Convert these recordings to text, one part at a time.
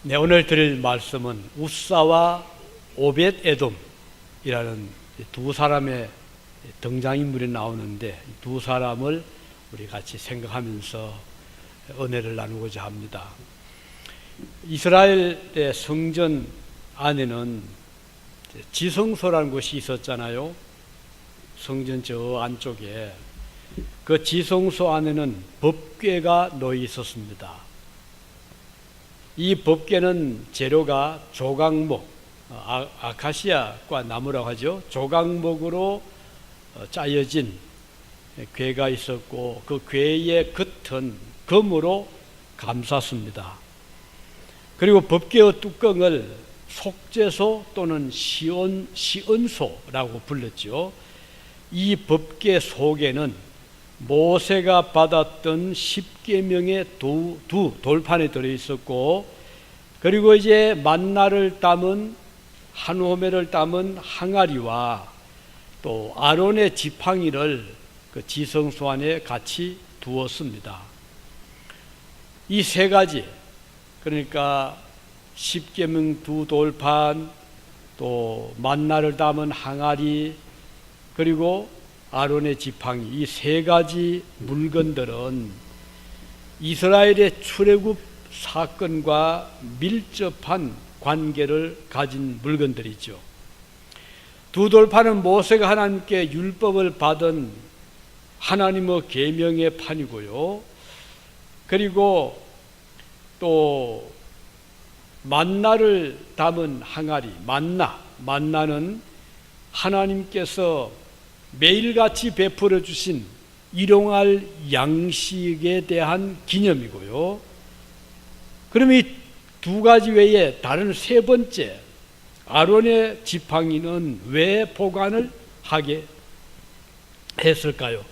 네, 오늘 드릴 말씀은 우사와 오벳 에돔이라는 두 사람의 등장인물이 나오는데, 두 사람을 우리 같이 생각하면서 은혜를 나누고자 합니다. 이스라엘의 성전 안에는 지성소라는 곳이 있었잖아요. 성전 저 안쪽에 그 지성소 안에는 법궤가 놓여 있었습니다. 이 법궤는 재료가 조각목, 아카시아과 나무라고 하죠. 조각목으로 짜여진 궤가 있었고, 그 궤의 겉은 금으로 감쌌습니다. 그리고 법궤의 뚜껑을 속죄소 또는 시언소라고 불렀죠. 이 법궤 속에는 모세가 받았던 10계명의 두 돌판에 들어있었고, 그리고 이제 만나를 담은 한 호멜을 담은 항아리와 또 아론의 지팡이를 그 지성소 안에 같이 두었습니다. 이 세 가지, 그러니까 10계명 두 돌판, 또 만나를 담은 항아리, 그리고 아론의 지팡이, 이 세 가지 물건들은 이스라엘의 출애굽 사건과 밀접한 관계를 가진 물건들이죠. 두 돌판은 모세가 하나님께 율법을 받은 하나님의 계명의 판이고요. 그리고 또 만나를 담은 항아리, 만나는 하나님께서 매일같이 베풀어 주신 일용할 양식에 대한 기념이고요. 그럼 이 두 가지 외에 다른 세 번째 아론의 지팡이는 왜 보관을 하게 했을까요?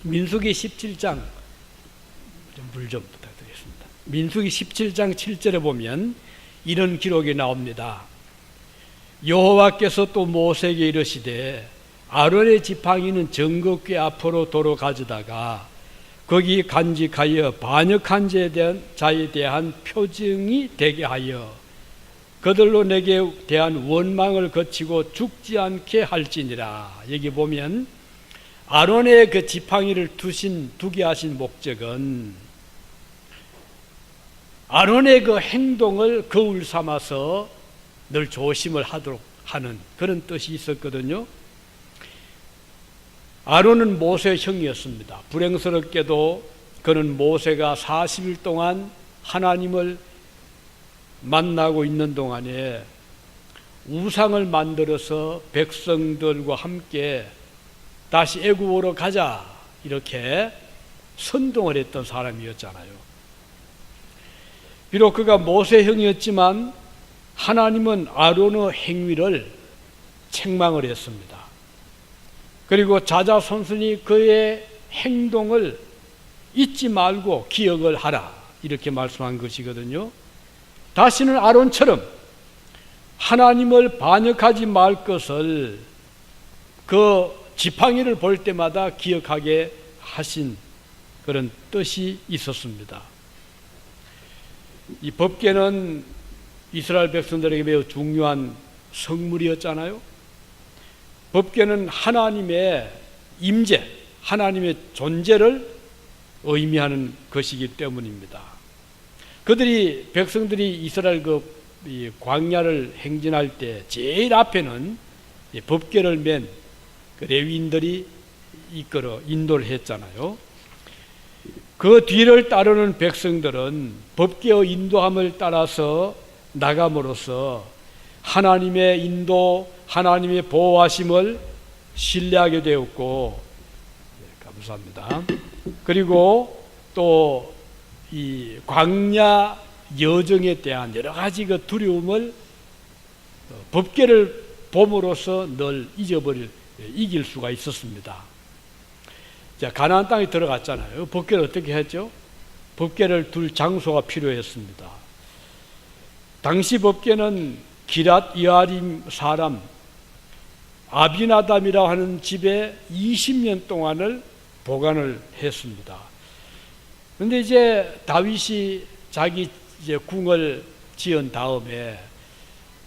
민수기 17장, 물 좀 부탁드리겠습니다. 민수기 17장 7절에 보면 이런 기록이 나옵니다. 여호와께서 또 모세에게 이르시되 아론의 지팡이는 정극궤 앞으로 도로 가져다가 거기 간직하여 반역한 자에 대한 표징이 되게 하여 그들로 내게 대한 원망을 거치고 죽지 않게 할지니라. 여기 보면 아론의 그 지팡이를 두게 하신 목적은 아론의 그 행동을 거울 삼아서 늘 조심을 하도록 하는 그런 뜻이 있었거든요. 아론은 모세의 형이었습니다. 불행스럽게도 그는 모세가 40일 동안 하나님을 만나고 있는 동안에 우상을 만들어서 백성들과 함께 다시 애굽으로 가자 이렇게 선동을 했던 사람이었잖아요. 비록 그가 모세의 형이었지만 하나님은 아론의 행위를 책망을 했습니다. 그리고 자자손손이 그의 행동을 잊지 말고 기억을 하라 이렇게 말씀한 것이거든요. 다시는 아론처럼 하나님을 반역하지 말 것을 그 지팡이를 볼 때마다 기억하게 하신 그런 뜻이 있었습니다. 이 법궤는 이스라엘 백성들에게 매우 중요한 성물이었잖아요. 법궤는 하나님의 임재, 하나님의 존재를 의미하는 것이기 때문입니다. 백성들이 이스라엘 광야를 행진할 때 제일 앞에는 법궤를 맨 레위인들이 이끌어 인도를 했잖아요. 그 뒤를 따르는 백성들은 법궤의 인도함을 따라서 나감으로써 하나님의 인도, 하나님의 보호하심을 신뢰하게 되었고, 감사합니다. 그리고 또 이 광야 여정에 대한 여러 가지 그 두려움을 법궤를 봄으로써 늘 이길 수가 있었습니다. 자, 가나안 땅에 들어갔잖아요. 법궤를 어떻게 했죠? 법궤를 둘 장소가 필요했습니다. 당시 법궤는 기랏 여아림 사람 아비나답이라고 하는 집에 20년 동안을 보관을 했습니다. 그런데 이제 다윗이 자기 이제 궁을 지은 다음에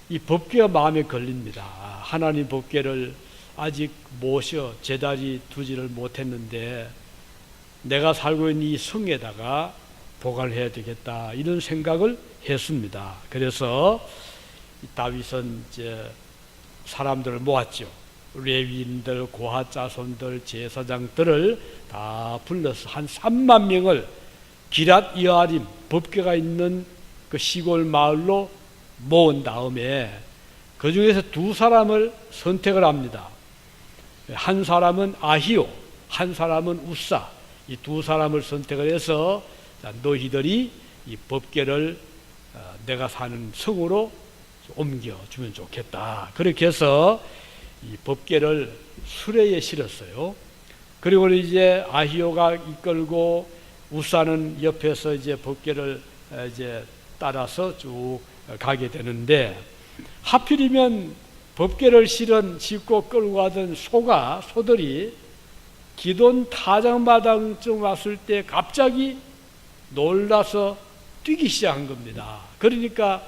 이 법궤가 마음에 걸립니다. 하나님 법궤를 아직 모셔 제자리 두지를 못했는데 내가 살고 있는 이 성에다가 보관해야 되겠다, 이런 생각을 했습니다. 그래서 다윗은 이제 사람들을 모았죠. 레위인들, 고핫 자손들, 제사장들을 다 불러서 한 3만 명을 기랏 여아림, 법궤가 있는 그 시골 마을로 모은 다음에 그 중에서 두 사람을 선택을 합니다. 한 사람은 아히오, 한 사람은 우사. 이 두 사람을 선택을 해서 너희들이 이 법궤를 내가 사는 성으로 옮겨주면 좋겠다. 그렇게 해서 이 법궤를 수레에 실었어요. 그리고 이제 아히오가 이끌고 우사는 옆에서 이제 법궤를 이제 따라서 쭉 가게 되는데, 하필이면 법궤를 싣고 끌고 가던 소들이 기돈 타작마당쯤 왔을 때 갑자기 놀라서 뛰기 시작한 겁니다. 그러니까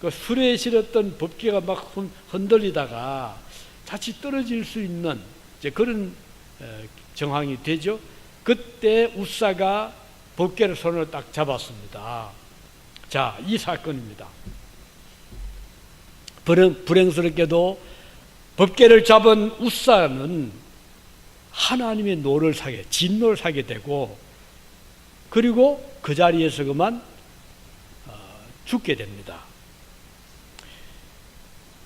그 수레에 실었던 법궤가 막 흔들리다가 자칫 떨어질 수 있는 이제 그런 정황이 되죠. 그때 우사가 법궤를 손으로 딱 잡았습니다. 자, 이 사건입니다. 불행스럽게도 법궤를 잡은 우사는 하나님의 노를 사게, 진노를 사게 되고, 그리고 그 자리에서 그만 죽게 됩니다.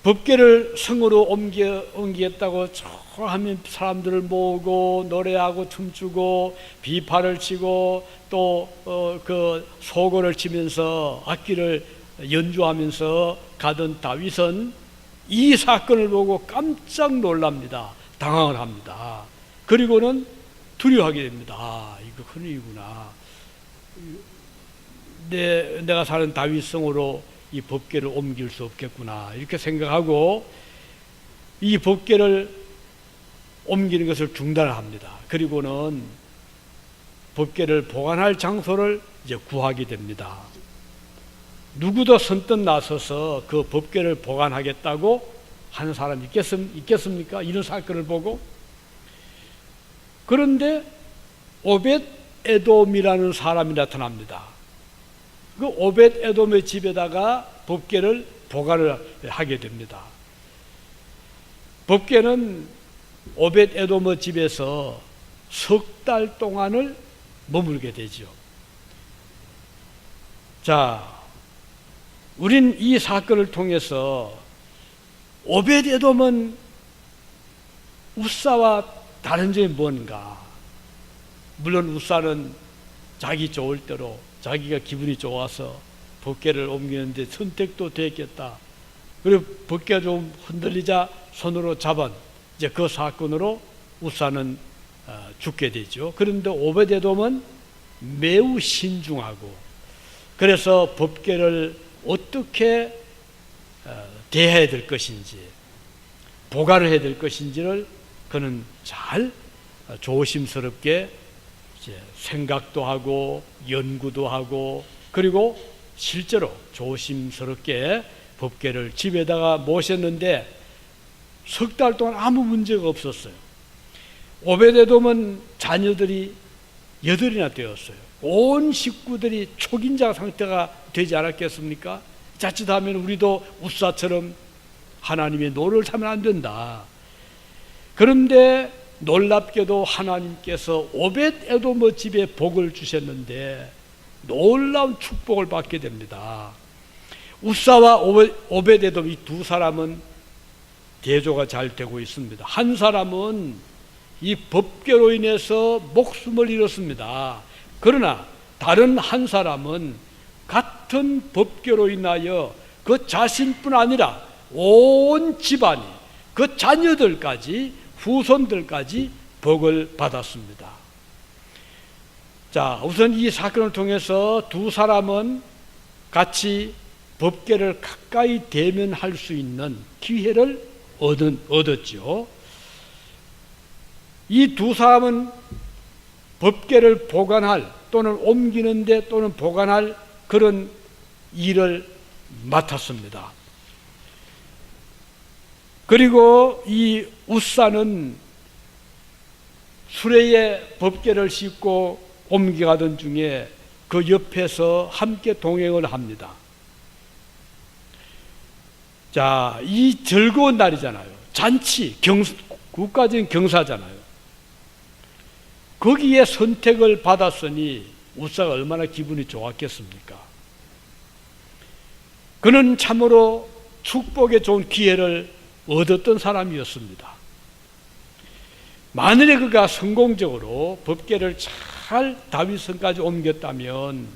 법궤를 성으로 옮기겠다고 하면 사람들을 모으고 노래하고 춤추고 비파를 치고 또 그 소고를 치면서 악기를 연주하면서 가던 다윗은 이 사건을 보고 깜짝 놀랍니다. 당황을 합니다. 그리고는 두려워하게 됩니다. 아, 이거 큰일이구나. 내가 사는 다윗성으로 이 법궤를 옮길 수 없겠구나, 이렇게 생각하고 이 법궤를 옮기는 것을 중단합니다. 그리고는 법궤를 보관할 장소를 이제 구하게 됩니다. 누구도 선뜻 나서서 그 법궤를 보관하겠다고 하는 사람이 있겠습니까? 이런 사건을 보고. 그런데 오벳 에돔이라는 사람이 나타납니다. 그 오벳 에돔의 집에다가 법궤를 보관을 하게 됩니다. 법궤는 오벳 에돔의 집에서 석 달 동안을 머물게 되죠. 자, 우린 이 사건을 통해서 오벳 에돔은 우사와 다른 점이 뭔가? 물론 우사는 자기 좋을 대로 자기가 기분이 좋아서 법궤를 옮기는데 선택도 됐겠다. 그리고 법궤가 좀 흔들리자 손으로 잡은 이제 그 사건으로 우사는 죽게 되죠. 그런데 오벳에돔은 매우 신중하고, 그래서 법궤를 어떻게 대해야 될 것인지, 보관을 해야 될 것인지를 그는 잘 조심스럽게 이제 생각도 하고 연구도 하고, 그리고 실제로 조심스럽게 법궤를 집에다가 모셨는데 석 달 동안 아무 문제가 없었어요. 오벳에돔은 자녀들이 8이나 되었어요. 온 식구들이 촉인자 상태가 되지 않았겠습니까? 자칫하면 우리도 우사처럼 하나님의 노를 타면 안 된다. 그런데 놀랍게도 하나님께서 오벳에돔의 집에 복을 주셨는데 놀라운 축복을 받게 됩니다. 우사와 오벳에돔 이 두 사람은 대조가 잘 되고 있습니다. 한 사람은 이 법궤로 인해서 목숨을 잃었습니다. 그러나 다른 한 사람은 같은 법궤로 인하여 그 자신뿐 아니라 온 집안이, 그 자녀들까지 후손들까지 복을 받았습니다. 자, 우선 이 사건을 통해서 두 사람은 같이 법궤를 가까이 대면할 수 있는 기회를 얻었죠. 이 두 사람은 법궤를 보관할, 또는 옮기는데 또는 보관할 그런 일을 맡았습니다. 그리고 이 웃사는 수레에 법궤를 싣고 옮겨가던 중에 그 옆에서 함께 동행을 합니다. 자, 이 즐거운 날이잖아요. 잔치, 국가적인 경사잖아요. 거기에 선택을 받았으니 웃사가 얼마나 기분이 좋았겠습니까? 그는 참으로 축복에 좋은 기회를 얻었던 사람이었습니다. 만일에 그가 성공적으로 법궤를 잘 다윗성까지 옮겼다면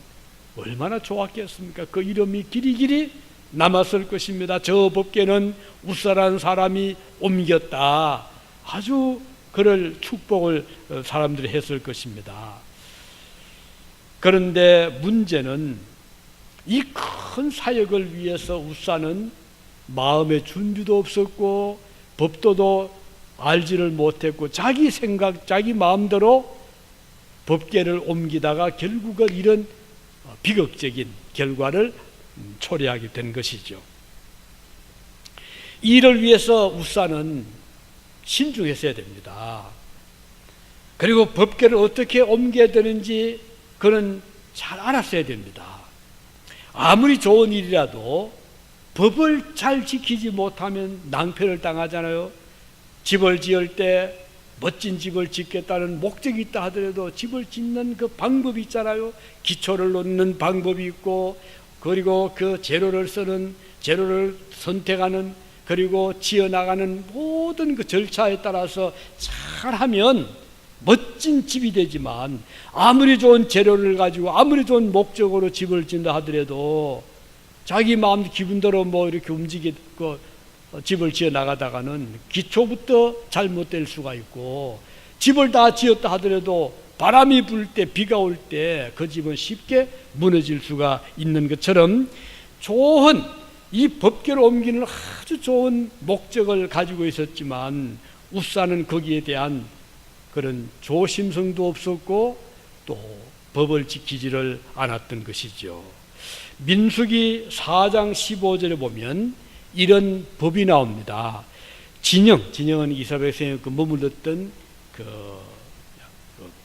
얼마나 좋았겠습니까? 그 이름이 길이길이 남았을 것입니다. 저 법궤는 웃사라는 사람이 옮겼다. 아주 그럴 축복을 사람들이 했을 것입니다. 그런데 문제는 이 큰 사역을 위해서 웃사는 마음의 준비도 없었고 법도도 알지를 못했고 자기 생각, 자기 마음대로 법궤를 옮기다가 결국은 이런 비극적인 결과를 초래하게 된 것이죠. 이를 위해서 웃사는 신중했어야 됩니다. 그리고 법궤를 어떻게 옮겨야 되는지 그는 잘 알았어야 됩니다. 아무리 좋은 일이라도 법을 잘 지키지 못하면 낭패를 당하잖아요. 집을 지을 때 멋진 집을 짓겠다는 목적이 있다 하더라도 집을 짓는 그 방법이 있잖아요. 기초를 놓는 방법이 있고, 그리고 그 재료를 선택하는, 그리고 지어나가는 모든 그 절차에 따라서 잘하면 멋진 집이 되지만, 아무리 좋은 재료를 가지고 아무리 좋은 목적으로 집을 짓는다 하더라도 자기 마음 기분대로 이렇게 움직이고 집을 지어 나가다가는 기초부터 잘못될 수가 있고, 집을 다 지었다 하더라도 바람이 불 때, 비가 올 때 그 집은 쉽게 무너질 수가 있는 것처럼, 좋은 이 법궤를 옮기는 아주 좋은 목적을 가지고 있었지만 웃사는 거기에 대한 그런 조심성도 없었고 또 법을 지키지를 않았던 것이죠. 민수기 4장 15절에 보면 이런 법이 나옵니다. 진영은 이스라엘 백성이 머물렀던 그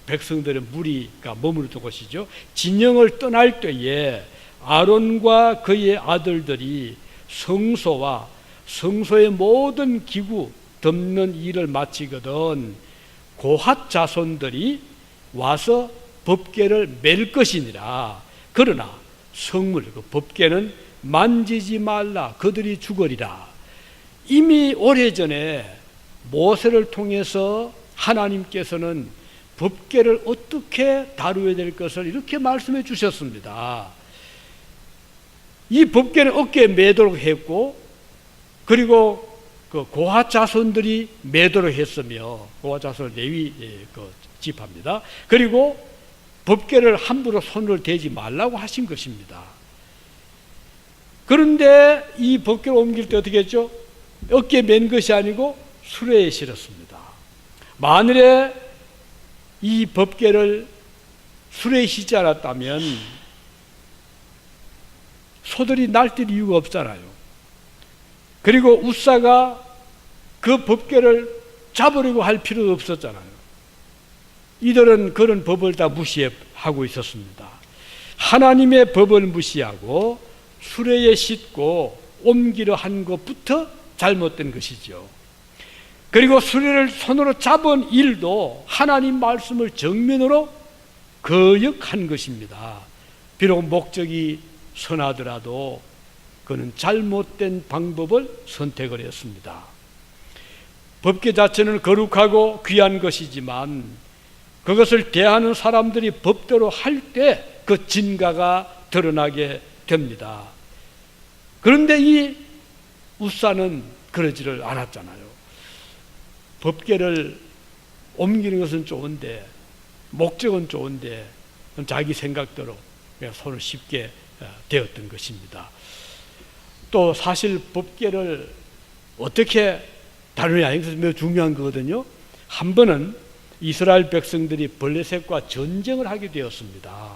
백성들의 무리가 머무르던 곳이죠. 진영을 떠날 때에 아론과 그의 아들들이 성소와 성소의 모든 기구 덮는 일을 마치거든 고핫 자손들이 와서 법궤를 맬 것이니라. 그러나 성물, 그 법궤는 만지지 말라. 그들이 죽으리라. 이미 오래전에 모세를 통해서 하나님께서는 법궤를 어떻게 다루어야 될 것을 이렇게 말씀해 주셨습니다. 이 법궤는 어깨에 매도록 했고, 그리고 그 고핫 자손들이 매도록 했으며, 고핫 자손 레위 그 지파입니다. 그리고 법궤를 함부로 손을 대지 말라고 하신 것입니다. 그런데 이 법궤를 옮길 때 어떻게 했죠? 어깨에 맨 것이 아니고 수레에 실었습니다. 만일에 이 법궤를 수레에 싣지 않았다면 소들이 날뛸 이유가 없잖아요. 그리고 웃사가 그 법궤를 잡으려고 할 필요도 없었잖아요. 이들은 그런 법을 다 무시하고 있었습니다. 하나님의 법을 무시하고 수레에 싣고 옮기려 한 것부터 잘못된 것이죠. 그리고 수레를 손으로 잡은 일도 하나님 말씀을 정면으로 거역한 것입니다. 비록 목적이 선하더라도 그는 잘못된 방법을 선택을 했습니다. 법궤 자체는 거룩하고 귀한 것이지만 그것을 대하는 사람들이 법대로 할 때 그 진가가 드러나게 됩니다. 그런데 이 웃사는 그러지를 않았잖아요. 법궤를 옮기는 것은 좋은데, 목적은 좋은데 자기 생각대로 그냥 손을 쉽게 대었던 것입니다. 또 사실 법궤를 어떻게 다루냐, 이것은 매우 중요한 거거든요. 한 번은 이스라엘 백성들이 블레셋과 전쟁을 하게 되었습니다.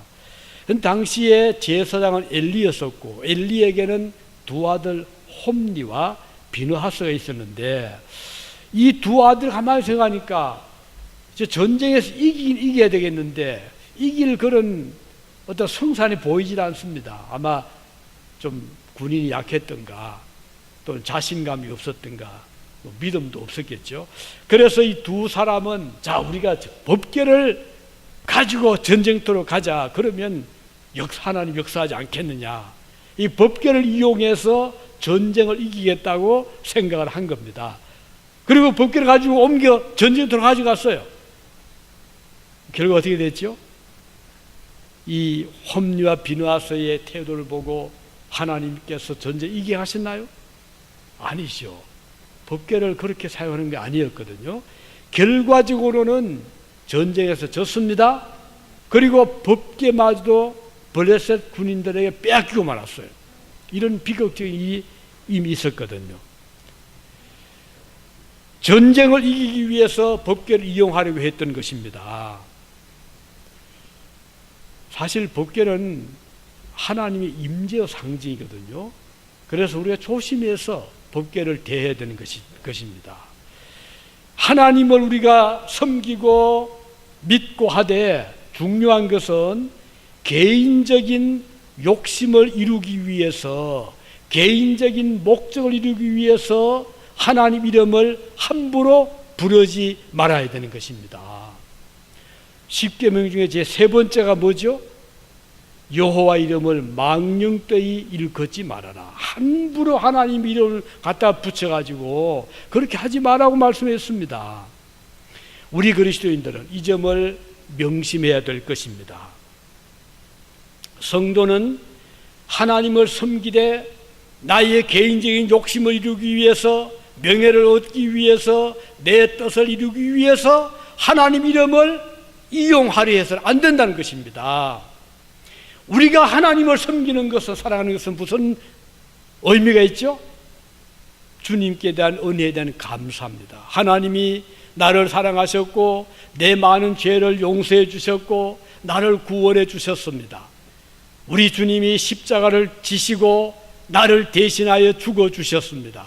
당시에 제사장은 엘리였었고 엘리에게는 두 아들 홈리와 비느하스가 있었는데 이 두 아들 가만히 생각하니까 전쟁에서 이겨야 되겠는데 이길 그런 어떤 성산이 보이질 않습니다. 아마 좀 군인이 약했던가 또는 자신감이 없었던가 믿음도 없었겠죠. 그래서 이 두 사람은 자 우리가 법궤를 가지고 전쟁터로 가자. 그러면 하나님 역사하지 않겠느냐. 이 법궤를 이용해서 전쟁을 이기겠다고 생각을 한 겁니다. 그리고 법궤를 가지고 옮겨 전쟁터로 가져갔어요. 결과 어떻게 됐죠? 이 홈리와 비느하스의 태도를 보고 하나님께서 전쟁 이기게 하셨나요? 아니죠. 법궤를 그렇게 사용하는 게 아니었거든요. 결과적으로는 전쟁에서 졌습니다. 그리고 법궤마저도 블레셋 군인들에게 빼앗기고 말았어요. 이런 비극적인 일이 이미 있었거든요. 전쟁을 이기기 위해서 법궤를 이용하려고 했던 것입니다. 사실 법궤는 하나님의 임재의 상징이거든요. 그래서 우리가 조심해서 법궤를 대해야 되는 것입니다. 하나님을 우리가 섬기고 믿고 하되 중요한 것은 개인적인 욕심을 이루기 위해서, 개인적인 목적을 이루기 위해서 하나님 이름을 함부로 부르지 말아야 되는 것입니다. 십계명 중에 제 세 번째가 뭐죠? 여호와 이름을 망령되이 일컫지 말아라. 함부로 하나님 이름을 갖다 붙여가지고 그렇게 하지 말라고 말씀했습니다. 우리 그리스도인들은 이 점을 명심해야 될 것입니다. 성도는 하나님을 섬기되 나의 개인적인 욕심을 이루기 위해서, 명예를 얻기 위해서, 내 뜻을 이루기 위해서 하나님 이름을 이용하려 해서는 안 된다는 것입니다. 우리가 하나님을 섬기는 것을, 사랑하는 것은 무슨 의미가 있죠? 주님께 대한 은혜에 대한 감사합니다. 하나님이 나를 사랑하셨고 내 많은 죄를 용서해 주셨고 나를 구원해 주셨습니다. 우리 주님이 십자가를 지시고 나를 대신하여 죽어 주셨습니다.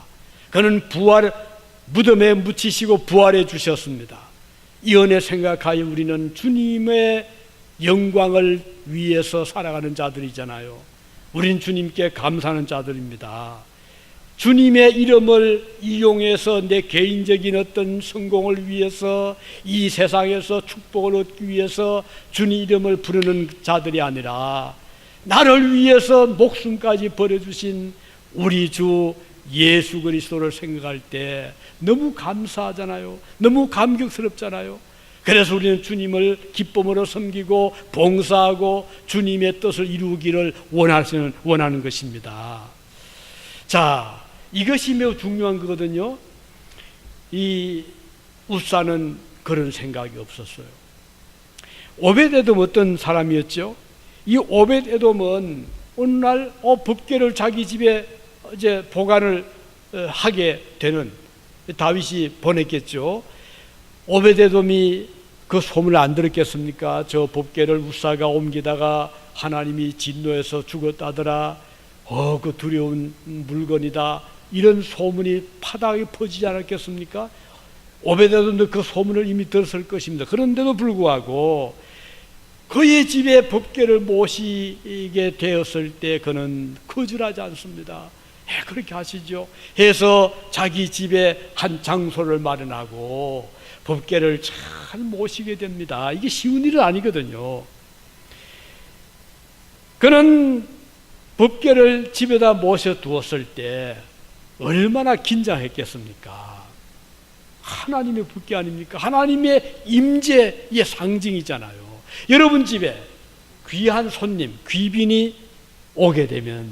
그는 무덤에 묻히시고 부활해 주셨습니다. 이 은혜 생각하여 우리는 주님의 영광을 위해서 살아가는 자들이잖아요. 우린 주님께 감사하는 자들입니다. 주님의 이름을 이용해서 내 개인적인 어떤 성공을 위해서, 이 세상에서 축복을 얻기 위해서 주님 이름을 부르는 자들이 아니라 나를 위해서 목숨까지 버려주신 우리 주 예수 그리스도를 생각할 때 너무 감사하잖아요. 너무 감격스럽잖아요. 그래서 우리는 주님을 기쁨으로 섬기고 봉사하고 주님의 뜻을 이루기를 원하는 것입니다. 자, 이것이 매우 중요한 거거든요. 이 웃사는 그런 생각이 없었어요. 오벳에돔 어떤 사람이었죠? 이 오벳에돔은 어느 날 법궤를 자기 집에 이제 보관을 하게 되는, 다윗이 보냈겠죠. 오벳에돔이 그 소문을 안 들었겠습니까? 저 법궤를 웃사가 옮기다가 하나님이 진노해서 죽었다더라. 그 두려운 물건이다. 이런 소문이 파다하게 퍼지지 않았겠습니까? 오벳에돔도 그 소문을 이미 들었을 것입니다. 그런데도 불구하고 그의 집에 법궤를 모시게 되었을 때 그는 거절하지 않습니다. 그렇게 하시죠. 해서 자기 집에 한 장소를 마련하고 법궤를 잘 모시게 됩니다. 이게 쉬운 일은 아니거든요. 그는 법궤를 집에다 모셔두었을 때 얼마나 긴장했겠습니까? 하나님의 법궤 아닙니까? 하나님의 임재의 상징이잖아요. 여러분 집에 귀한 손님, 귀빈이 오게 되면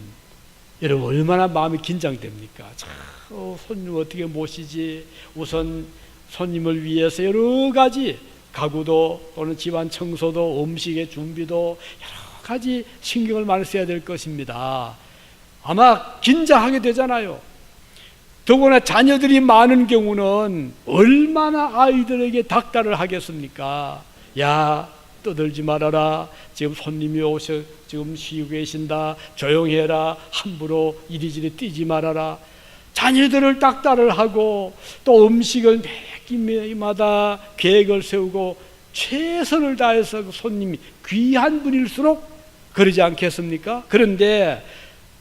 여러분 얼마나 마음이 긴장됩니까? 손님 어떻게 모시지? 우선 손님을 위해서 여러 가지 가구도 또는 집안 청소도 음식의 준비도 여러 가지 신경을 많이 써야 될 것입니다. 아마 긴장하게 되잖아요. 더구나 자녀들이 많은 경우는 얼마나 아이들에게 닥달을 하겠습니까? 야, 떠들지 말아라. 지금 손님이 오셔 지금 쉬고 계신다. 조용히 해라. 함부로 이리저리 뛰지 말아라. 자녀들을 닥달을 하고 또 음식을 매끼마다 계획을 세우고 최선을 다해서 그 손님이 귀한 분일수록 그러지 않겠습니까? 그런데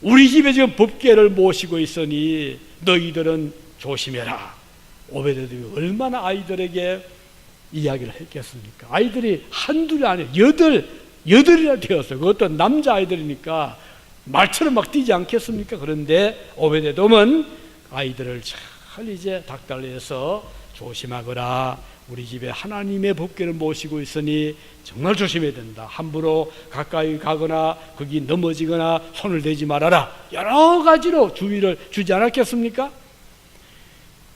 우리 집에 지금 법궤를 모시고 있으니 너희들은 조심해라. 오베데돔이 얼마나 아이들에게 이야기를 했겠습니까? 아이들이 한둘이 아니에요. 여덟이나 되었어요. 그것도 남자아이들이니까 말처럼 막 뛰지 않겠습니까? 그런데 오베데돔은 아이들을 잘 이제 닥달해서 조심하거라. 우리 집에 하나님의 법궤를 모시고 있으니 정말 조심해야 된다. 함부로 가까이 가거나 거기 넘어지거나 손을 대지 말아라. 여러 가지로 주의를 주지 않았겠습니까?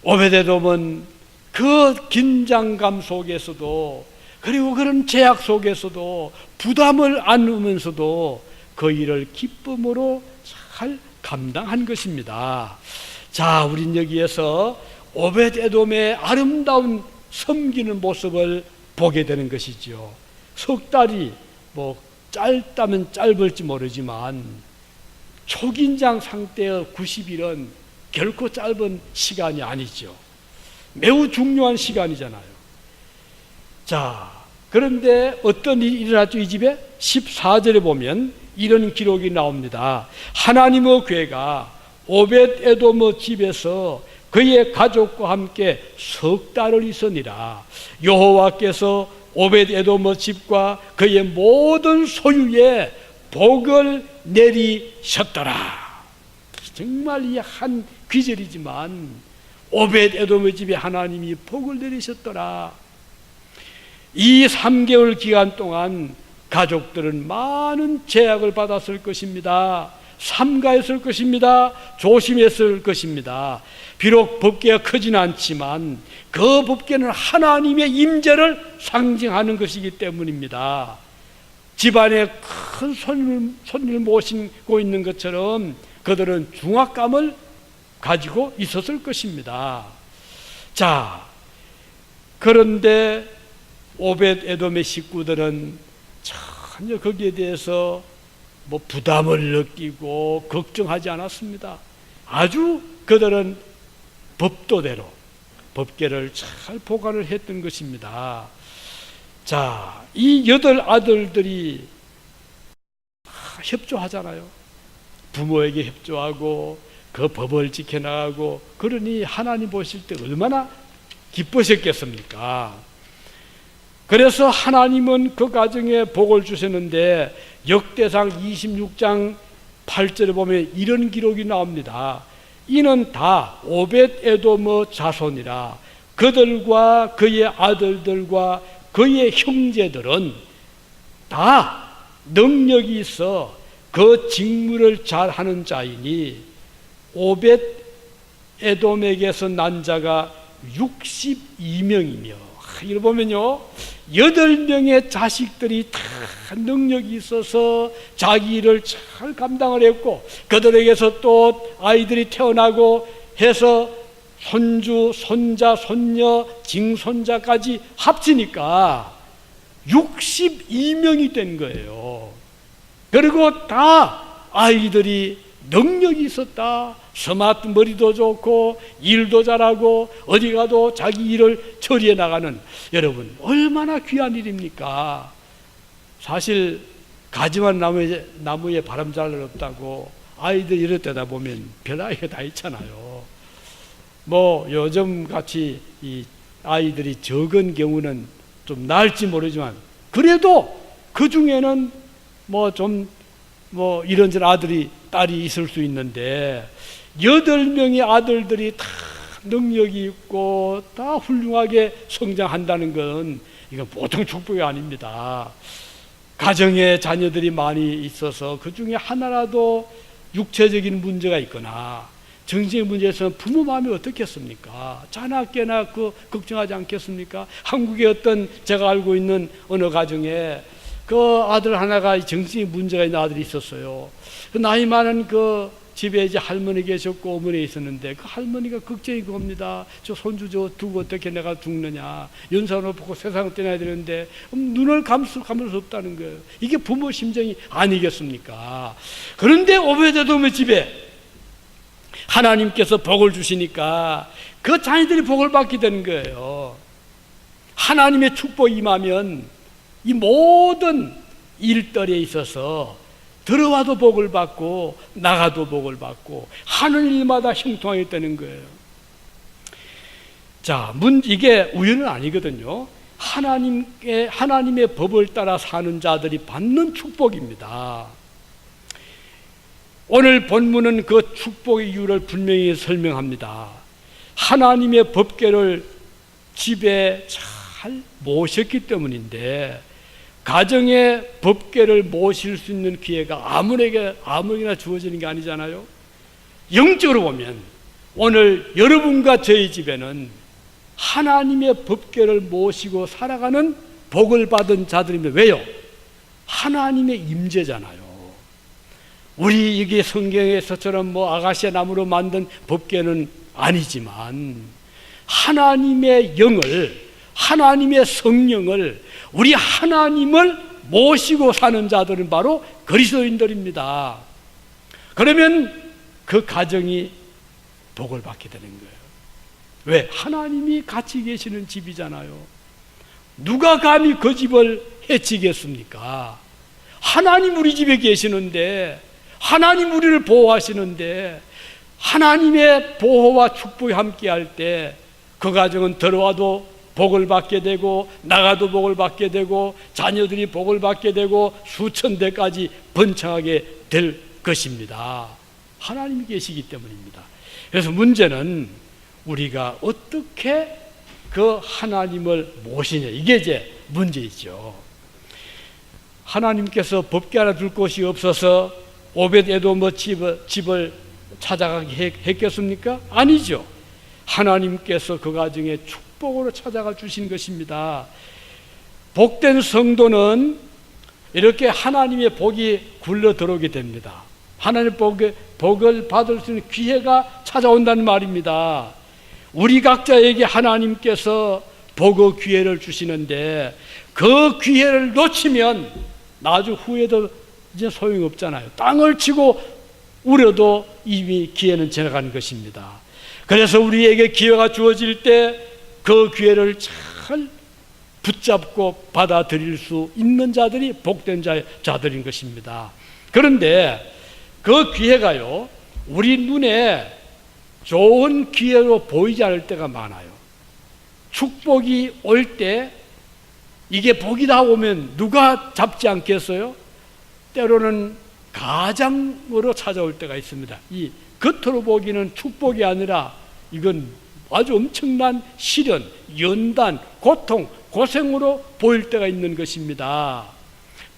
오베데돔은 그 긴장감 속에서도 그리고 그런 제약 속에서도 부담을 안으면서도 그 일을 기쁨으로 잘 감당한 것입니다. 자, 우린 여기에서 오벳에돔의 아름다운 섬기는 모습을 보게 되는 것이죠. 석 달이 뭐 짧다면 짧을지 모르지만 초긴장 상태의 90일은 결코 짧은 시간이 아니죠. 매우 중요한 시간이잖아요. 자, 그런데 어떤 일이 일어났죠? 이 집에 14절에 보면 이런 기록이 나옵니다. 하나님의 괴가 오벳에돔의 집에서 그의 가족과 함께 석 달을 있으니라. 여호와께서 오벳에돔의 집과 그의 모든 소유에 복을 내리셨더라. 정말 이 한 귀절이지만 오벳에돔의 집에 하나님이 복을 내리셨더라. 이 3개월 기간 동안 가족들은 많은 제약을 받았을 것입니다. 삼가했을 것입니다. 조심했을 것입니다. 비록 법궤가 크진 않지만 그 법궤는 하나님의 임재를 상징하는 것이기 때문입니다. 집안에 큰 손님을 모시고 있는 것처럼 그들은 중압감을 가지고 있었을 것입니다. 자, 그런데 오벳에돔의 식구들은 전혀 거기에 대해서 뭐 부담을 느끼고 걱정하지 않았습니다. 아주 그들은 법도대로 법궤를 잘 보관을 했던 것입니다. 자, 이 8 아들들이 협조하잖아요. 부모에게 협조하고 그 법을 지켜나가고, 그러니 하나님 보실 때 얼마나 기쁘셨겠습니까? 그래서 하나님은 그 가정에 복을 주셨는데 역대상 26장 8절에 보면 이런 기록이 나옵니다. 이는 다 오벳에돔의 자손이라. 그들과 그의 아들들과 그의 형제들은 다 능력이 있어 그 직무를 잘하는 자이니 오벳에돔에게서 난 자가 62명이며, 이걸 보면요 8명의 자식들이 다 능력이 있어서 자기 일을 잘 감당을 했고, 그들에게서 또 아이들이 태어나고 해서 손주, 손자, 손녀, 징손자까지 합치니까 62명이 된 거예요. 그리고 다 아이들이 능력이 있었다. 스마트 머리도 좋고 일도 잘하고 어디 가도 자기 일을 처리해 나가는, 여러분 얼마나 귀한 일입니까? 사실 가지만 나무에 바람 잘 없다고 아이들 이럴 때다 보면 별아이가 다 있잖아요. 뭐 요즘 같이 이 아이들이 적은 경우는 좀 나을지 모르지만 그래도 그 중에는 뭐 이런저런 아들이 딸이 있을 수 있는데 8명의 아들들이 다 능력이 있고 다 훌륭하게 성장한다는 건 이건 보통 축복이 아닙니다. 가정에 자녀들이 많이 있어서 그 중에 하나라도 육체적인 문제가 있거나 정신의 문제에서는 부모 마음이 어떻겠습니까? 자나깨나 걱정하지 않겠습니까? 한국의 어떤 제가 알고 있는 어느 가정에 그 아들 하나가 정신의 문제가 있는 아들이 있었어요. 그 나이 많은 그 집에 이제 할머니 계셨고 어머니 있었는데 그 할머니가 걱정이 그겁니다. 저 손주 저 두고 어떻게 내가 죽느냐. 연산을 보고 세상을 떠나야 되는데 눈을 감을 수 없다는 거예요. 이게 부모 심정이 아니겠습니까? 그런데 오베데돔의 집에 하나님께서 복을 주시니까 그 자녀들이 복을 받게 되는 거예요. 하나님의 축복이 임하면 이 모든 일들에 있어서 들어와도 복을 받고 나가도 복을 받고 하는 일마다 형통하게 되는 거예요. 자, 이게 우연은 아니거든요. 하나님의 법을 따라 사는 자들이 받는 축복입니다. 오늘 본문은 그 축복의 이유를 분명히 설명합니다. 하나님의 법궤를 집에 잘 모셨기 때문인데, 가정의 법궤를 모실 수 있는 기회가 아무에게나 주어지는 게 아니잖아요. 영적으로 보면 오늘 여러분과 저희 집에는 하나님의 법궤를 모시고 살아가는 복을 받은 자들입니다. 왜요? 하나님의 임재잖아요. 우리 이게 성경에서처럼 아가시아 나무로 만든 법궤는 아니지만 하나님의 영을, 하나님의 성령을, 우리 하나님을 모시고 사는 자들은 바로 그리스도인들입니다. 그러면 그 가정이 복을 받게 되는 거예요. 왜? 하나님이 같이 계시는 집이잖아요. 누가 감히 그 집을 해치겠습니까? 하나님 우리 집에 계시는데, 하나님 우리를 보호하시는데, 하나님의 보호와 축복이 함께 할 때 그 가정은 들어와도 복을 받게 되고 나가도 복을 받게 되고 자녀들이 복을 받게 되고 수천 대까지 번창하게 될 것입니다. 하나님이 계시기 때문입니다. 그래서 문제는 우리가 어떻게 그 하나님을 모시냐, 이게 이제 문제이죠. 하나님께서 법궤 하나 둘 곳이 없어서 오벳에돔의 집을 찾아가게 했겠습니까? 아니죠. 하나님께서 그 가정에 축복으로 찾아가 주신 것입니다. 복된 성도는 이렇게 하나님의 복이 굴러 들어오게 됩니다. 하나님의 복을 받을 수 있는 기회가 찾아온다는 말입니다. 우리 각자에게 하나님께서 복의 기회를 주시는데 그 기회를 놓치면 나중 후에도 이제 소용없잖아요. 땅을 치고 우려도 이미 기회는 지나간 것입니다. 그래서 우리에게 기회가 주어질 때 그 기회를 잘 붙잡고 받아들일 수 있는 자들이 복된 자들인 것입니다. 그런데 그 기회가요, 우리 눈에 좋은 기회로 보이지 않을 때가 많아요. 축복이 올 때 이게 복이다 오면 누가 잡지 않겠어요? 때로는 가장으로 찾아올 때가 있습니다. 이 겉으로 보기는 축복이 아니라 이건 아주 엄청난 시련, 연단, 고통, 고생으로 보일 때가 있는 것입니다.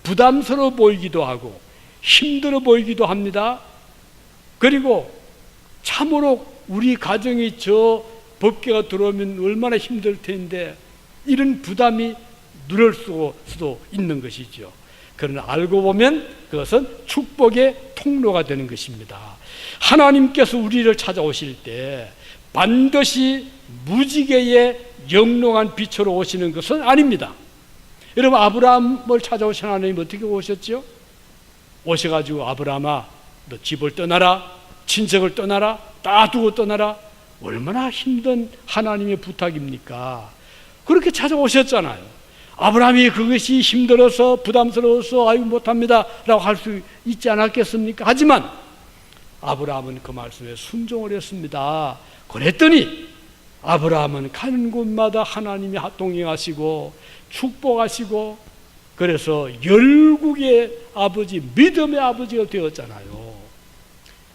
부담스러워 보이기도 하고 힘들어 보이기도 합니다. 그리고 참으로 우리 가정이 저 법궤가 들어오면 얼마나 힘들 텐데 이런 부담이 누를 수도 있는 것이죠. 그러나 알고 보면 그것은 축복의 통로가 되는 것입니다. 하나님께서 우리를 찾아오실 때 반드시 무지개의 영롱한 빛으로 오시는 것은 아닙니다. 여러분, 아브라함을 찾아오신 하나님 어떻게 오셨죠? 오셔가지고 아브라함아, 너 집을 떠나라, 친척을 떠나라, 다 두고 떠나라. 얼마나 힘든 하나님의 부탁입니까? 그렇게 찾아오셨잖아요. 아브라함이 그것이 힘들어서 부담스러워서 아유 못합니다 라고 할 수 있지 않았겠습니까? 하지만 아브라함은 그 말씀에 순종을 했습니다. 그랬더니 아브라함은 가는 곳마다 하나님이 동행하시고 축복하시고 그래서 열국의 아버지, 믿음의 아버지가 되었잖아요.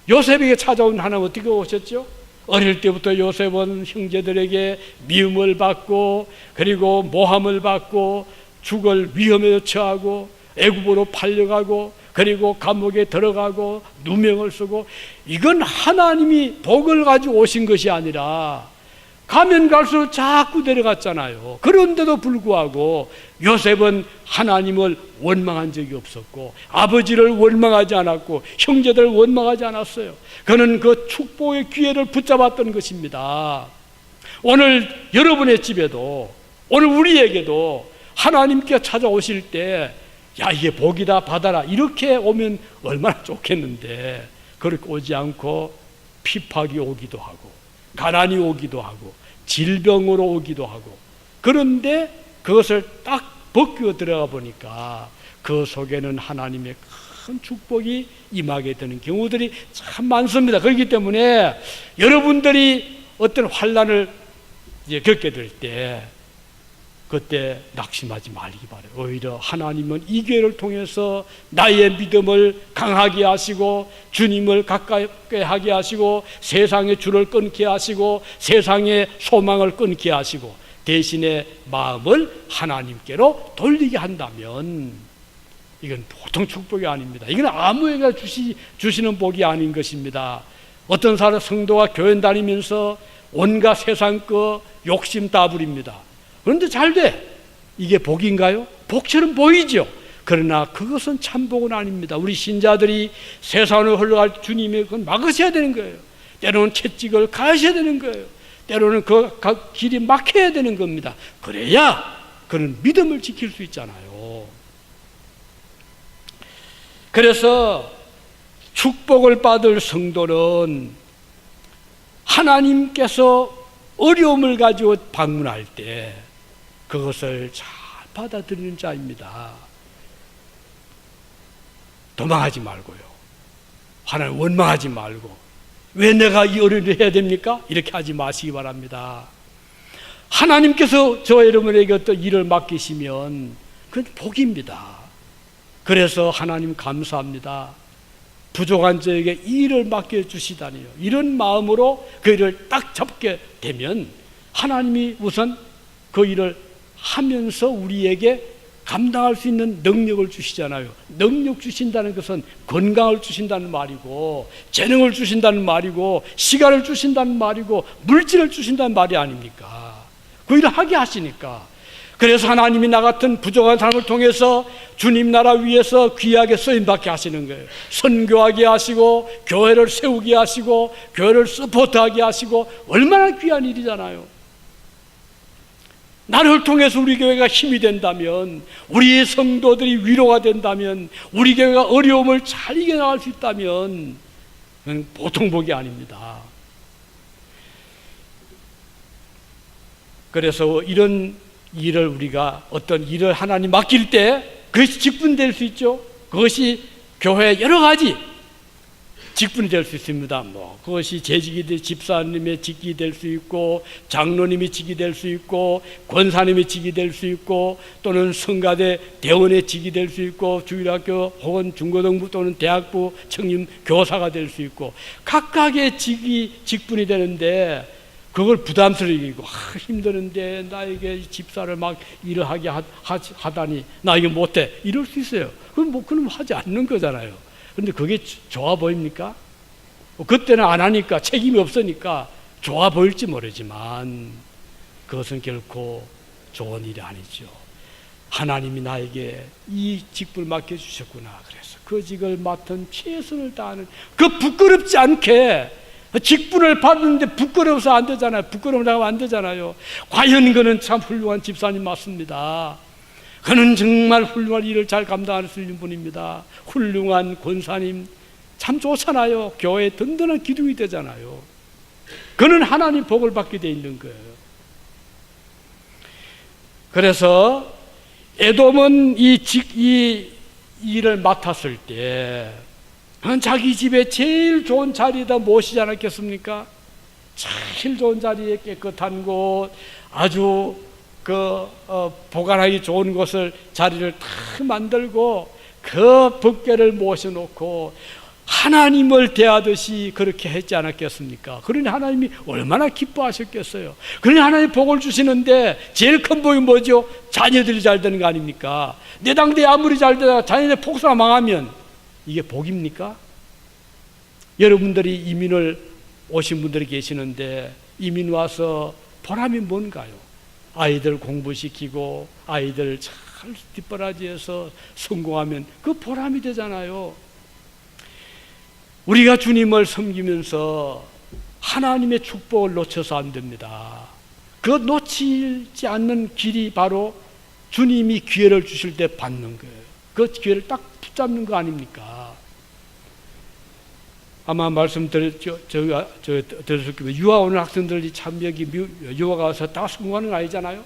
요셉에게 찾아온 하나님 어떻게 오셨죠? 어릴 때부터 요셉은 형제들에게 미움을 받고 그리고 모함을 받고 죽을 위험에 처하고 애굽으로 팔려가고 그리고 감옥에 들어가고 누명을 쓰고, 이건 하나님이 복을 가지고 오신 것이 아니라 가면 갈수록 자꾸 내려갔잖아요. 그런데도 불구하고 요셉은 하나님을 원망한 적이 없었고 아버지를 원망하지 않았고 형제들을 원망하지 않았어요. 그는 그 축복의 기회를 붙잡았던 것입니다. 오늘 여러분의 집에도, 오늘 우리에게도 하나님께 찾아오실 때 야, 이게 복이다 받아라 이렇게 오면 얼마나 좋겠는데, 그렇게 오지 않고 핍박이 오기도 하고 가난이 오기도 하고 질병으로 오기도 하고, 그런데 그것을 딱 벗겨 들어가 보니까 그 속에는 하나님의 큰 축복이 임하게 되는 경우들이 참 많습니다. 그렇기 때문에 여러분들이 어떤 환난을 겪게 될 때 그때 낙심하지 말기 바라요. 오히려 하나님은 이 기회를 통해서 나의 믿음을 강하게 하시고 주님을 가깝게 하게 하시고 세상의 줄을 끊게 하시고 세상의 소망을 끊게 하시고 대신에 마음을 하나님께로 돌리게 한다면 이건 보통 축복이 아닙니다. 이건 아무에게 주시는 복이 아닌 것입니다. 어떤 사람 성도가 교회 다니면서 온갖 세상 거 욕심 다 부립니다. 그런데 잘 돼. 이게 복인가요? 복처럼 보이죠. 그러나 그것은 참 복은 아닙니다. 우리 신자들이 세상을 흘러갈 주님의 그건 막으셔야 되는 거예요. 때로는 채찍을 가셔야 되는 거예요. 때로는 그 길이 막혀야 되는 겁니다. 그래야 그는 믿음을 지킬 수 있잖아요. 그래서 축복을 받을 성도는 하나님께서 어려움을 가지고 방문할 때 그것을 잘 받아들이는 자입니다. 도망하지 말고요. 하나님 원망하지 말고 왜 내가 이 어려움을 해야 됩니까? 이렇게 하지 마시기 바랍니다. 하나님께서 저 여러분에게 어떤 일을 맡기시면 그건 복입니다. 그래서 하나님 감사합니다. 부족한 저에게 이 일을 맡겨주시다니요. 이런 마음으로 그 일을 딱 잡게 되면 하나님이 우선 그 일을 하면서 우리에게 감당할 수 있는 능력을 주시잖아요. 능력 주신다는 것은 건강을 주신다는 말이고 재능을 주신다는 말이고 시간을 주신다는 말이고 물질을 주신다는 말이 아닙니까? 그 일을 하게 하시니까. 그래서 하나님이 나 같은 부족한 사람을 통해서 주님 나라 위에서 귀하게 쓰임받게 하시는 거예요. 선교하게 하시고 교회를 세우게 하시고 교회를 서포트하게 하시고 얼마나 귀한 일이잖아요. 나를 통해서 우리 교회가 힘이 된다면, 우리 성도들이 위로가 된다면, 우리 교회가 어려움을 잘 이겨나갈 수 있다면 그건 보통 복이 아닙니다. 그래서 이런 일을 우리가 어떤 일을 하나님 맡길 때 그것이 직분이 될 수 있죠. 그것이 교회 여러 가지 직분이 될 수 있습니다. 그것이 재직이 집사님의 직이 될 수 있고 장로님의 직이 될 수 있고 권사님의 직이 될 수 있고 또는 성가대 대원의 직이 될 수 있고 주일학교 혹은 중고등부 또는 대학부 청림 교사가 될 수 있고 각각의 직분이 되는데 그걸 부담스럽게 여기고 힘드는데 나에게 집사를 막 일을 하게 하다니 나 이거 못해 이럴 수 있어요. 그럼 하지 않는 거잖아요. 그런데 그게 좋아 보입니까? 그때는 안 하니까 책임이 없으니까 좋아 보일지 모르지만 그것은 결코 좋은 일이 아니죠. 하나님이 나에게 이 직분을 맡겨주셨구나. 그래서 그 직을 맡은 최선을 다하는 그 부끄럽지 않게 직분을 받는데 부끄러워서 안 되잖아요. 부끄러워서 안 되잖아요. 과연 그는 참 훌륭한 집사님 맞습니다. 그는 정말 훌륭한 일을 잘 감당할 수 있는 분입니다. 훌륭한 권사님 참 좋잖아요. 교회에 든든한 기둥이 되잖아요. 그는 하나님 복을 받게 돼 있는 거예요. 그래서 에돔은 이 일을 맡았을 때 자기 집에 제일 좋은 자리에다 모시지 않았겠습니까? 제일 좋은 자리에 깨끗한 곳, 아주 보관하기 좋은 곳을 자리를 다 만들고 그 법궤를 모셔놓고 하나님을 대하듯이 그렇게 했지 않았겠습니까? 그러니 하나님이 얼마나 기뻐하셨겠어요. 그러니 하나님이 복을 주시는데 제일 큰 복이 뭐죠? 자녀들이 잘 되는 거 아닙니까? 내 당대에 아무리 잘 되다가 자녀들 폭사가 망하면 이게 복입니까? 여러분들이 이민을 오신 분들이 계시는데 이민 와서 보람이 뭔가요? 아이들 공부시키고 아이들 잘 뒷바라지해서 성공하면 그 보람이 되잖아요. 우리가 주님을 섬기면서 하나님의 축복을 놓쳐서 안 됩니다. 그 놓치지 않는 길이 바로 주님이 기회를 주실 때 받는 거예요. 그 기회를 딱 붙잡는 거 아닙니까? 아마 말씀드렸을 겁니다. 유학 오는 학생들이 참 여기 유학 가서 다 성공하는 거 아니잖아요.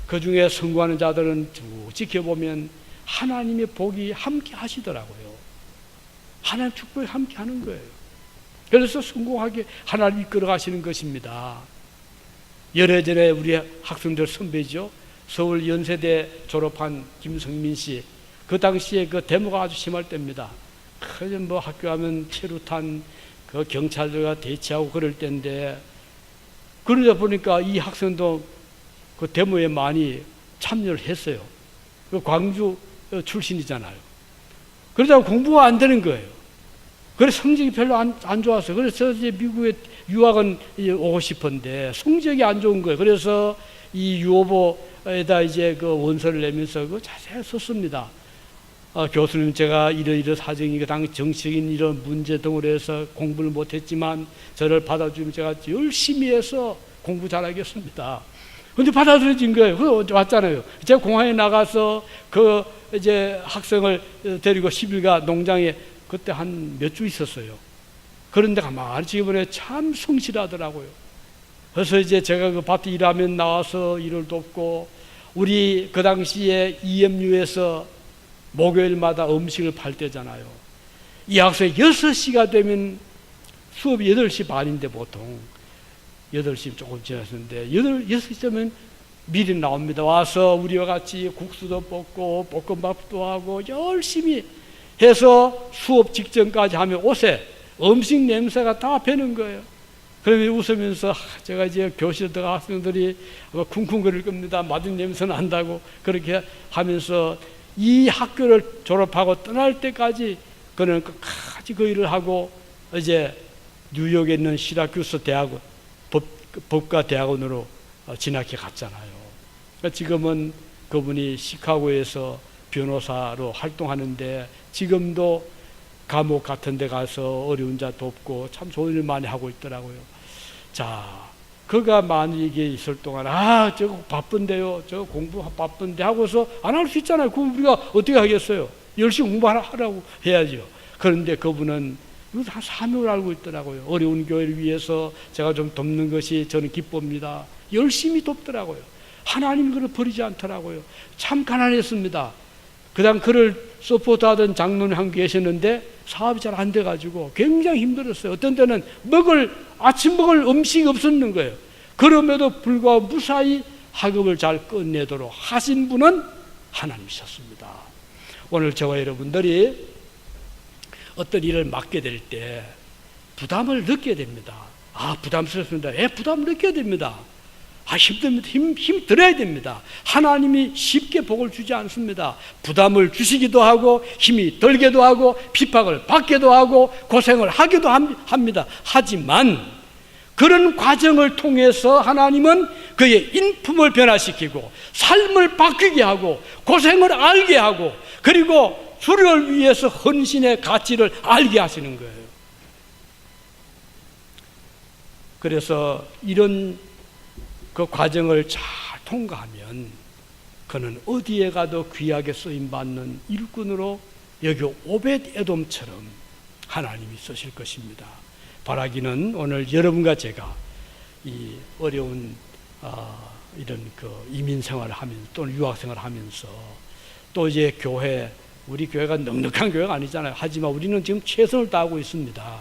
그 중에 성공하는 자들은 쭉 지켜보면 하나님의 복이 함께 하시더라고요. 하나님 축복이 함께 하는 거예요. 그래서 성공하게 하나님이 이끌어 가시는 것입니다. 열흘 전에 우리 학생들 선배죠. 서울 연세대 졸업한 김성민 씨. 그 당시에 그 데모가 아주 심할 때입니다. 그저 뭐 학교 가면 체류탄 그 경찰들과 대치하고 그럴 때인데, 그러다 보니까 이 학생도 그 데모에 많이 참여를 했어요. 그 광주 출신이잖아요. 그러다 공부가 안 되는 거예요. 그래서 성적이 별로 안 좋았어요. 그래서 이제 미국에 유학은 오고 싶은데 성적이 안 좋은 거예요. 그래서 이 유오보에다 이제 그 원서를 내면서 그 자세히 썼습니다. 교수님, 제가 이러이러 사정이 당 정치적인 이런 문제 등으로 해서 공부를 못했지만 저를 받아주면 제가 열심히 해서 공부 잘하겠습니다. 근데 받아들여진 거예요. 그거 왔잖아요. 제가 공항에 나가서 그 이제 학생을 데리고 10일간 농장에 그때 한 몇 주 있었어요. 그런데 가만히 지금은 참 성실하더라고요. 그래서 이제 제가 그 밭에 일하면 나와서 일을 돕고, 우리 그 당시에 EMU에서 목요일마다 음식을 팔 때잖아요. 이 학생이 6시가 되면 수업이 8시 반인데 보통 8시 조금 지났는데 6시쯤은 미리 나옵니다. 와서 우리와 같이 국수도 볶고 볶음밥도 하고 열심히 해서 수업 직전까지 하면 옷에 음식 냄새가 다 배는 거예요. 그러면 웃으면서 제가 이제 교실에 들어가 학생들이 아마 쿵쿵거릴 겁니다. 맞은 냄새 난다고 그렇게 하면서 이 학교를 졸업하고 떠날 때까지 그는 끝까지 그 일을 하고 이제 뉴욕에 있는 시라큐스 대학원 법과 대학원으로 진학해 갔잖아요. 지금은 그분이 시카고에서 변호사로 활동하는데 지금도 감옥 같은 데 가서 어려운 자 돕고 참 좋은 일 많이 하고 있더라고요. 자, 그가 만약에 있을 동안 저거 바쁜데요, 저 공부 바쁜데 하고서 안 할 수 있잖아요. 그럼 우리가 어떻게 하겠어요? 열심히 공부하라고 해야죠. 그런데 그분은 다 사명을 알고 있더라고요. 어려운 교회를 위해서 제가 좀 돕는 것이 저는 기쁩니다. 열심히 돕더라고요. 하나님이 그를 버리지 않더라고요. 참 가난했습니다. 그다음 그를 서포트하던 장로님 한 계셨는데 사업이 잘 안 돼가지고 굉장히 힘들었어요. 어떤 때는 아침 먹을 음식이 없었는 거예요. 그럼에도 불구하고 무사히 학업을 잘 끝내도록 하신 분은 하나님이셨습니다. 오늘 저와 여러분들이 어떤 일을 맡게 될 때 부담을 느껴야 됩니다. 부담스럽습니다. 부담을 느껴야 됩니다. 힘듭니다. 힘 들어야 됩니다. 하나님이 쉽게 복을 주지 않습니다. 부담을 주시기도 하고 힘이 들기도 하고 핍박을 받기도 하고 고생을 하기도 합니다. 하지만 그런 과정을 통해서 하나님은 그의 인품을 변화시키고 삶을 바뀌게 하고 고생을 알게 하고 그리고 주를 위해서 헌신의 가치를 알게 하시는 거예요. 그래서 이런 그 과정을 잘 통과하면 그는 어디에 가도 귀하게 쓰임받는 일꾼으로 여기 오벳 에돔처럼 하나님이 쓰실 것입니다. 바라기는 오늘 여러분과 제가 이 어려운 이런 그 이민 생활을 하면서 또는 유학 생활을 하면서 또 이제 우리 교회가 넉넉한 교회가 아니잖아요. 하지만 우리는 지금 최선을 다하고 있습니다.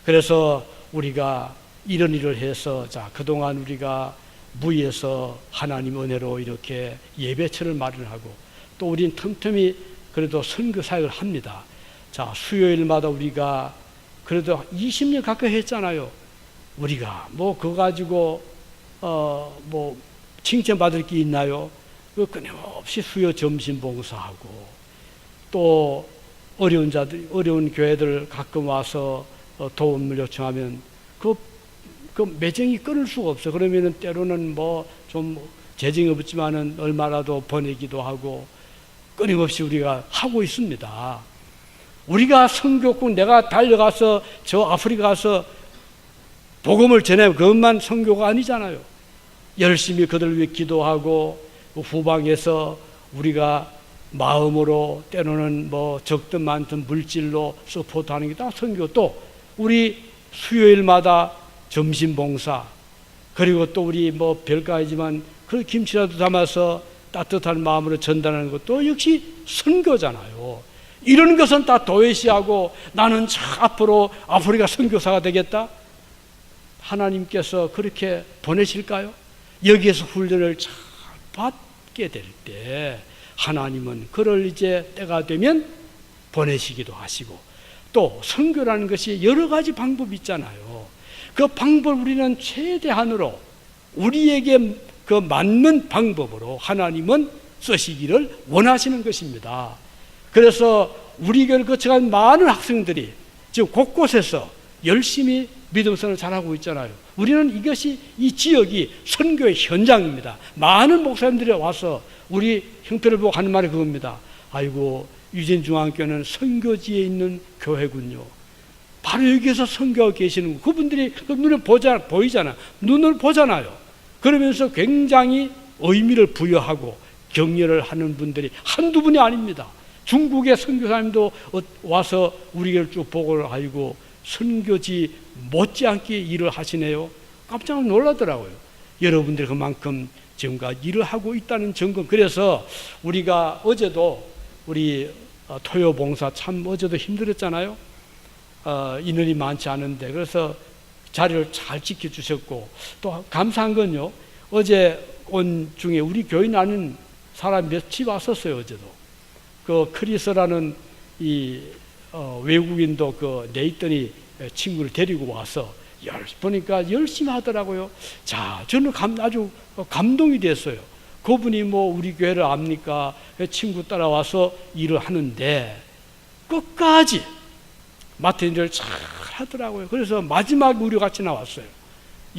그래서 우리가 이런 일을 해서 그동안 우리가 무에서 하나님 은혜로 이렇게 예배처를 마련하고 또 우리는 틈틈이 그래도 선교 사역을 합니다. 수요일마다 우리가 그래도 20년 가까이 했잖아요. 우리가 그거 가지고 칭찬받을 게 있나요? 끊임없이 수요 점심 봉사하고 또 어려운 교회들 가끔 와서 도움을 요청하면 그 매정이 끊을 수가 없어. 그러면은 때로는 뭐 좀 재정이 없지만은 얼마라도 보내기도 하고 끊임없이 우리가 하고 있습니다. 우리가 선교국 내가 달려가서 저 아프리카 가서 복음을 전해 그것만 선교가 아니잖아요. 열심히 그들 위해 기도하고 후방에서 우리가 마음으로 때로는 뭐 적든 많든 물질로 서포트하는 게 다 선교. 또 우리 수요일마다 점심 봉사, 그리고 또 우리 뭐 별거이지만 그 김치라도 담아서 따뜻한 마음으로 전달하는 것도 역시 선교잖아요. 이런 것은 다 도외시하고 나는 앞으로 아프리카 선교사가 되겠다. 하나님께서 그렇게 보내실까요? 여기에서 훈련을 잘 받게 될 때 하나님은 그를 이제 때가 되면 보내시기도 하시고, 또 선교라는 것이 여러 가지 방법이 있잖아요. 그 방법을 우리는 최대한으로 우리에게 그 맞는 방법으로 하나님은 쓰시기를 원하시는 것입니다. 그래서 우리 교회를 거쳐간 많은 학생들이 지금 곳곳에서 열심히 믿음생활을 잘하고 있잖아요. 우리는 이것이 이 지역이 선교의 현장입니다. 많은 목사님들이 와서 우리 형편을 보고 하는 말이 그겁니다. 아이고, 유진중앙교회는 선교지에 있는 교회군요. 바로 여기에서 선교하고 계시는 그분들이 눈에 보이잖아요. 눈을 보잖아요. 그러면서 굉장히 의미를 부여하고 격려를 하는 분들이 한두 분이 아닙니다. 중국의 선교사님도 와서 우리를 쭉 보고 아이고 선교지 못지않게 일을 하시네요. 깜짝 놀라더라고요. 여러분들이 그만큼 지금까지 일을 하고 있다는 증거. 그래서 우리가 어제도 우리 토요봉사 참 어제도 힘들었잖아요. 인원이 많지 않은데 그래서 자리를 잘 지켜주셨고, 또 감사한 건요, 어제 온 중에 우리 교인 아닌 사람 몇이 왔었어요. 어제도 그 크리스라는 이 외국인도 그 네이턴이 친구를 데리고 와서 보니까 열심히 하더라고요. 자, 저는 아주 감동이 됐어요. 그분이 뭐 우리 교회를 압니까? 친구 따라와서 일을 하는데 끝까지 맡은 일을 잘 하더라고요. 그래서 마지막 우리 같이 나왔어요.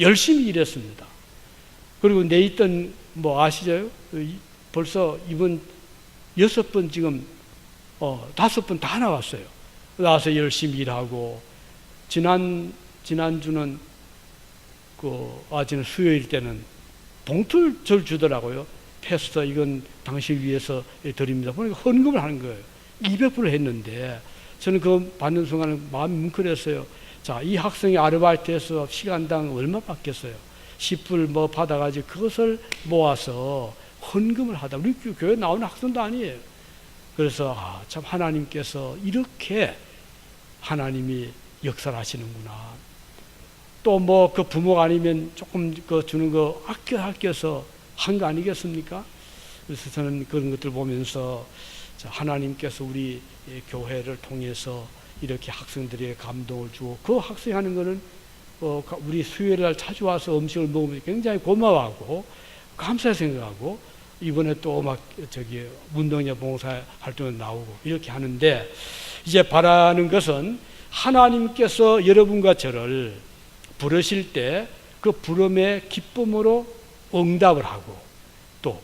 열심히 일했습니다. 그리고 네이턴 뭐 아시죠? 벌써 이번 6번 지금 5번 다 나왔어요. 나와서 열심히 일하고, 지난주는 지난 수요일 때는 봉투를 절 주더라고요. 패스터 이건 당신 위해서 드립니다. 그러니까 헌금을 하는 거예요. 200불을 했는데 저는 그거 받는 순간에 마음이 뭉클했어요. 자, 이 학생이 아르바이트해서 시간당 얼마 받겠어요? 10불 뭐 받아가지고 그것을 모아서 헌금을 하다. 우리 교회 나오는 학생도 아니에요. 그래서 참 하나님께서 이렇게 하나님이 역사를 하시는구나. 또 뭐 그 부모가 아니면 조금 그 주는 거 아껴서 한 거 아니겠습니까? 그래서 저는 그런 것들 보면서 하나님께서 우리 교회를 통해서 이렇게 학생들에게 감동을 주고, 그 학생이 하는 거는 우리 수요일 날 찾아와서 음식을 먹으면 굉장히 고마워하고 감사히 생각하고, 이번에 또 막 운동회 봉사 활동에 나오고 이렇게 하는데, 이제 바라는 것은 하나님께서 여러분과 저를 부르실 때 그 부름의 기쁨으로 응답을 하고, 또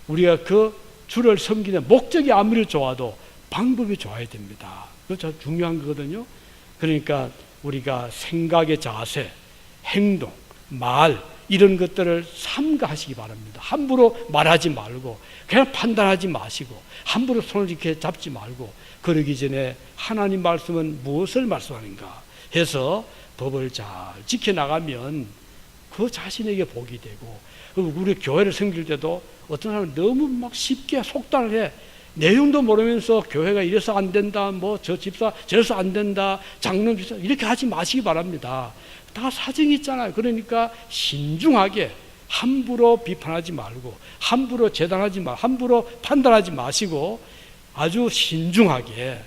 우리가 그 주를 섬기는 목적이 아무리 좋아도 방법이 좋아야 됩니다. 그거 중요한 거거든요. 그러니까 우리가 생각의 자세, 행동, 말 이런 것들을 삼가하시기 바랍니다. 함부로 말하지 말고 그냥 판단하지 마시고 함부로 손을 이렇게 잡지 말고, 그러기 전에 하나님 말씀은 무엇을 말씀하는가 해서 법을 잘 지켜나가면 그 자신에게 복이 되고, 우리 교회를 섬길 때도 어떤 사람은 너무 막 쉽게 속단을 해. 내용도 모르면서 교회가 이래서 안 된다, 뭐 저 집사 저래서 안 된다, 장로님 집사 이렇게 하지 마시기 바랍니다. 다 사정이 있잖아요. 그러니까 신중하게 함부로 비판하지 말고 함부로 재단하지 마, 함부로 판단하지 마시고 아주 신중하게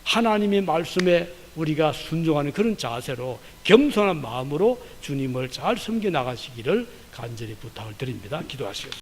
하나님의 말씀에 우리가 순종하는 그런 자세로 겸손한 마음으로 주님을 잘 섬겨 나가시기를 간절히 부탁을 드립니다. 기도하시겠습니다.